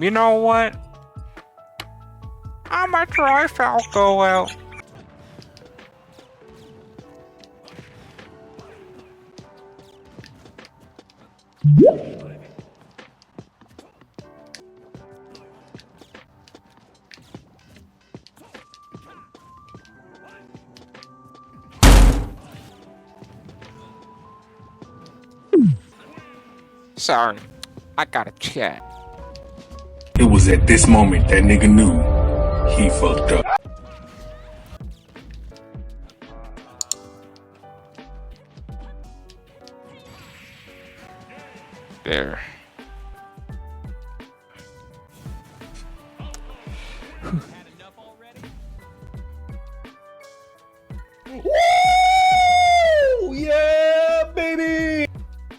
You know what? I'ma try Falco out. Sorry, I gotta check. It was at this moment that nigga knew he fucked up. There.